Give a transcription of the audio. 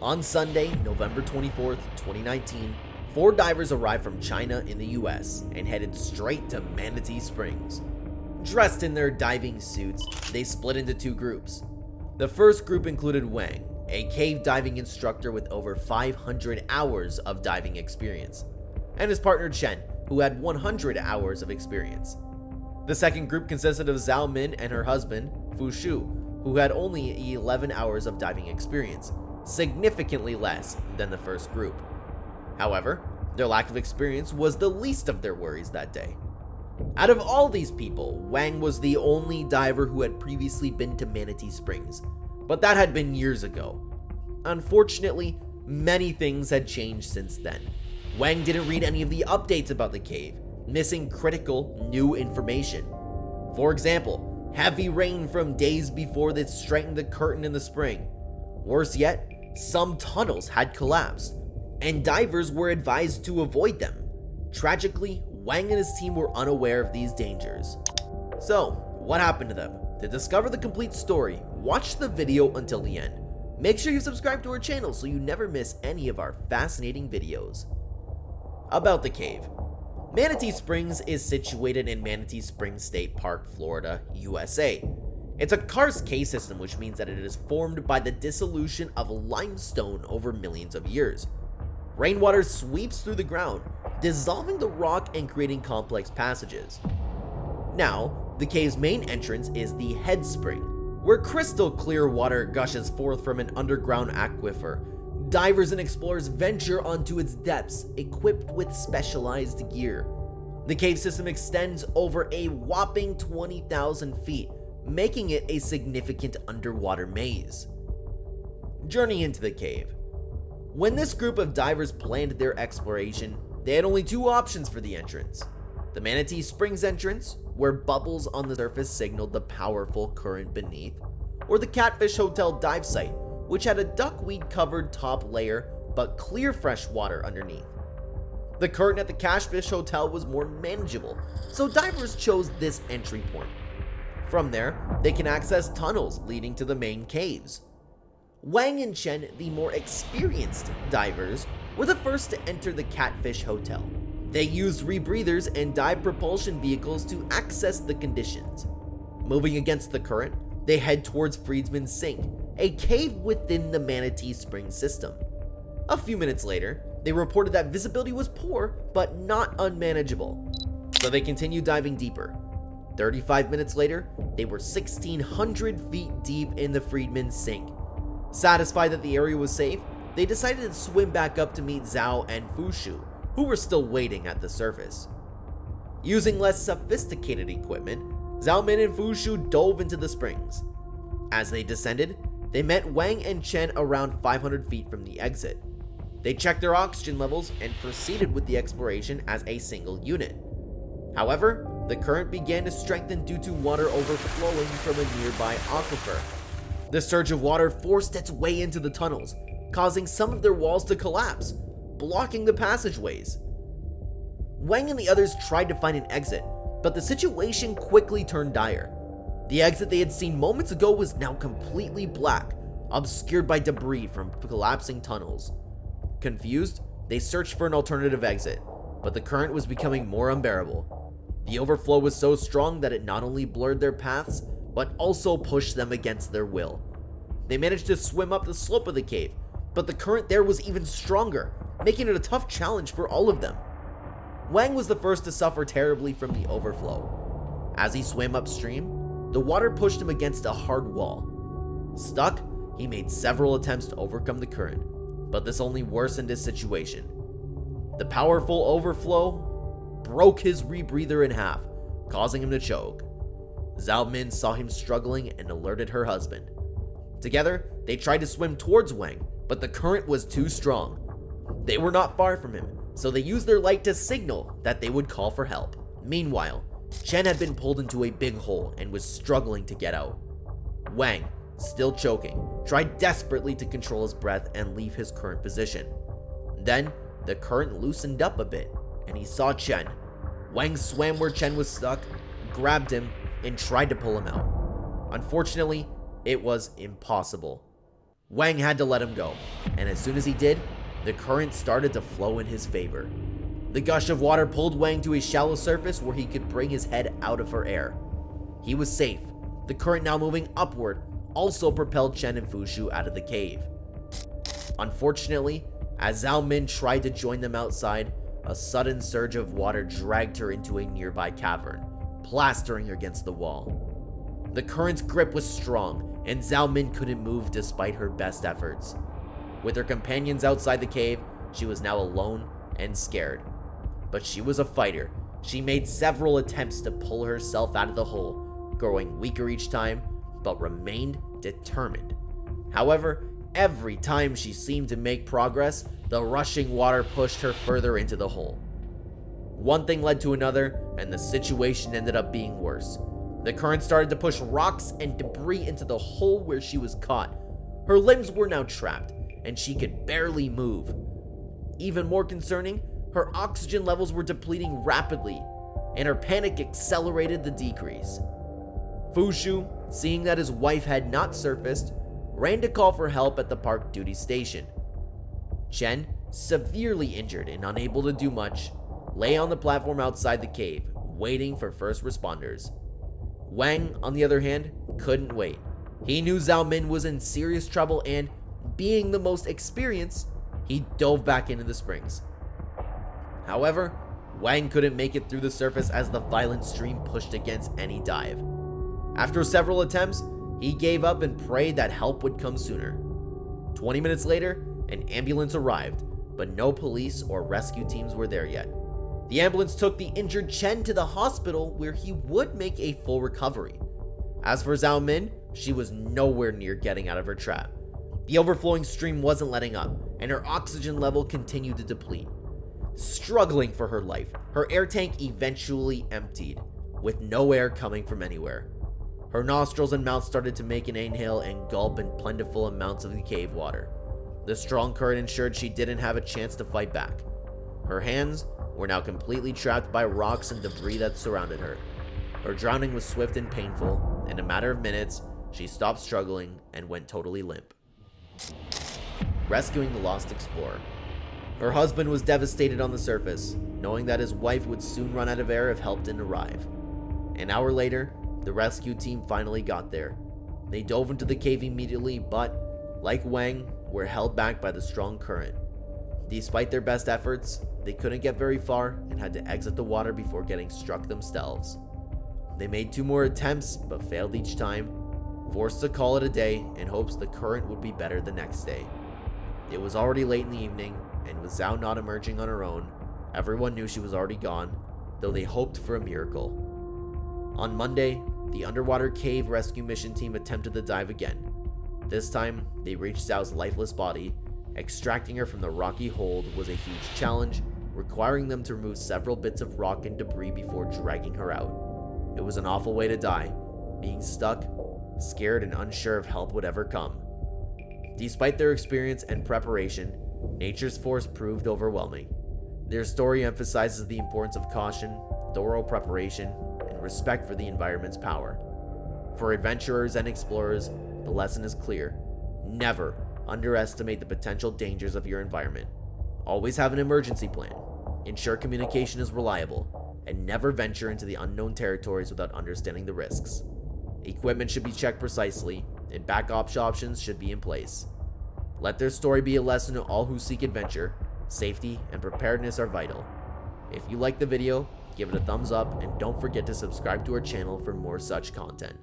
On Sunday, November 24th, 2019, 4 divers arrived from China in the US and headed straight to Manatee Springs. Dressed in their diving suits, they split into 2 groups. The first group included Wang, a cave diving instructor with over 500 hours of diving experience, and his partner Chen, who had 100 hours of experience. The second group consisted of 𝗔𝗕𝗢𝗨𝗧 and her husband, Fu-Shu, who had only 11 hours of diving experience, significantly less than the first group. However, their lack of experience was the least of their worries that day. Out of all these people, Wang was the only diver who had previously been to Manatee Springs, but that had been years ago. Unfortunately, many things had changed since then. Wang didn't read any of the updates about the cave, missing critical new information. For example, heavy rain from days before that straightened the curtain in the spring. Worse yet, some tunnels had collapsed, and divers were advised to avoid them. Tragically, Wang and his team were unaware of these dangers. So, what happened to them? To discover the complete story, watch the video until the end. Make sure you subscribe to our channel so you never miss any of our fascinating videos. About the cave. Manatee Springs is situated in Manatee Springs State Park, Florida, USA. It's a karst cave system, which means that it is formed by the dissolution of limestone over millions of years. Rainwater sweeps through the ground, dissolving the rock and creating complex passages. Now, the cave's main entrance is the head spring, where crystal clear water gushes forth from an underground aquifer. Divers and explorers venture onto its depths, equipped with specialized gear. The cave system extends over a whopping 20,000 feet, making it a significant underwater maze. Journey into the cave. When this group of divers planned their exploration, they had only 2 options for the entrance. The Manatee Springs entrance, where bubbles on the surface signaled the powerful current beneath, or the Catfish Hotel dive site, which had a duckweed-covered top layer but clear fresh water underneath. The curtain at the Catfish Hotel was more manageable, so divers chose this entry point. From there, they can access tunnels leading to the main caves. Wang and Chen, the more experienced divers, were the first to enter the Catfish Hotel. They used rebreathers and dive propulsion vehicles to access the conditions. Moving against the current, they head towards Freedman's Sink, a cave within the Manatee Springs system. A few minutes later, they reported that visibility was poor but not unmanageable, so they continued diving deeper. 35 minutes later, they were 1,600 feet deep in the Freedman's Sink. Satisfied that the area was safe, they decided to swim back up to meet Zhao and Fu-Shu, who were still waiting at the surface. Using less sophisticated equipment, 𝗔𝗕𝗢𝗨𝗧 and Fu-Shu dove into the springs. As they descended, they met Wang and Chen around 500 feet from the exit. They checked their oxygen levels and proceeded with the exploration as a single unit. However, the current began to strengthen due to water overflowing from a nearby aquifer. The surge of water forced its way into the tunnels, causing some of their walls to collapse, blocking the passageways. Wang and the others tried to find an exit, but the situation quickly turned dire. The exit they had seen moments ago was now completely black, obscured by debris from collapsing tunnels. Confused, they searched for an alternative exit, but the current was becoming more unbearable. The overflow was so strong that it not only blurred their paths, but also pushed them against their will. They managed to swim up the slope of the cave, but the current there was even stronger, making it a tough challenge for all of them. Wang was the first to suffer terribly from the overflow. As he swam upstream, the water pushed him against a hard wall. Stuck, he made several attempts to overcome the current, but this only worsened his situation. The powerful overflow broke his rebreather in half, causing him to choke. 𝗔𝗕𝗢𝗨𝗧 saw him struggling and alerted her husband. Together, they tried to swim towards Wang, but the current was too strong. They were not far from him, so they used their light to signal that they would call for help. Meanwhile, Chen had been pulled into a big hole and was struggling to get out. Wang, still choking, tried desperately to control his breath and leave his current position. Then, the current loosened up a bit, and he saw Chen. Wang swam where Chen was stuck, grabbed him, and tried to pull him out. Unfortunately, it was impossible. Wang had to let him go, and as soon as he did, the current started to flow in his favor. The gush of water pulled Wang to a shallow surface where he could bring his head out of her air. He was safe. The current, now moving upward, also propelled Chen and Fushu out of the cave. Unfortunately, as Zhao Min tried to join them outside, a sudden surge of water dragged her into a nearby cavern, plastering her against the wall. The current's grip was strong, and Zhao Min couldn't move despite her best efforts. With her companions outside the cave, she was now alone and scared. But she was a fighter. She made several attempts to pull herself out of the hole, growing weaker each time, but remained determined. However, every time she seemed to make progress, the rushing water pushed her further into the hole. One thing led to another, and the situation ended up being worse. The current started to push rocks and debris into the hole where she was caught. Her limbs were now trapped, and she could barely move. Even more concerning, her oxygen levels were depleting rapidly, and her panic accelerated the decrease. Fushu, seeing that his wife had not surfaced, ran to call for help at the park duty station. Chen, severely injured and unable to do much, lay on the platform outside the cave, waiting for first responders. Wang, on the other hand, couldn't wait. He knew Zhao Min was in serious trouble and, being the most experienced, he dove back into the springs. However, Wang couldn't make it through the surface as the violent stream pushed against any dive. After several attempts, he gave up and prayed that help would come sooner. 20 minutes later, an ambulance arrived, but no police or rescue teams were there yet. The ambulance took the injured Chen to the hospital where he would make a full recovery. As for Zhao Min, she was nowhere near getting out of her trap. The overflowing stream wasn't letting up, and her oxygen level continued to deplete. Struggling for her life, her air tank eventually emptied, with no air coming from anywhere. Her nostrils and mouth started to make an inhale and gulp in plentiful amounts of the cave water. The strong current ensured she didn't have a chance to fight back. Her hands were now completely trapped by rocks and debris that surrounded her. Her drowning was swift and painful. In a matter of minutes, she stopped struggling and went totally limp. Rescuing the lost explorer. Her husband was devastated on the surface, knowing that his wife would soon run out of air if help didn't arrive. An hour later, the rescue team finally got there. They dove into the cave immediately, but, like Wang, were held back by the strong current. Despite their best efforts, they couldn't get very far and had to exit the water before getting struck themselves. They made 2 more attempts, but failed each time, forced to call it a day in hopes the current would be better the next day. It was already late in the evening, and with Zhao not emerging on her own, everyone knew she was already gone, though they hoped for a miracle. On Monday, the underwater cave rescue mission team attempted the dive again. This time, they reached Zhao's lifeless body. Extracting her from the rocky hold was a huge challenge, requiring them to remove several bits of rock and debris before dragging her out. It was an awful way to die, being stuck, scared, and unsure if help would ever come. Despite their experience and preparation, nature's force proved overwhelming. Their story emphasizes the importance of caution, thorough preparation, and respect for the environment's power. For adventurers and explorers, the lesson is clear. Never underestimate the potential dangers of your environment. Always have an emergency plan, ensure communication is reliable, and never venture into the unknown territories without understanding the risks. Equipment should be checked precisely, and backup options should be in place. Let their story be a lesson to all who seek adventure. Safety and preparedness are vital. If you like the video, give it a thumbs up and don't forget to subscribe to our channel for more such content.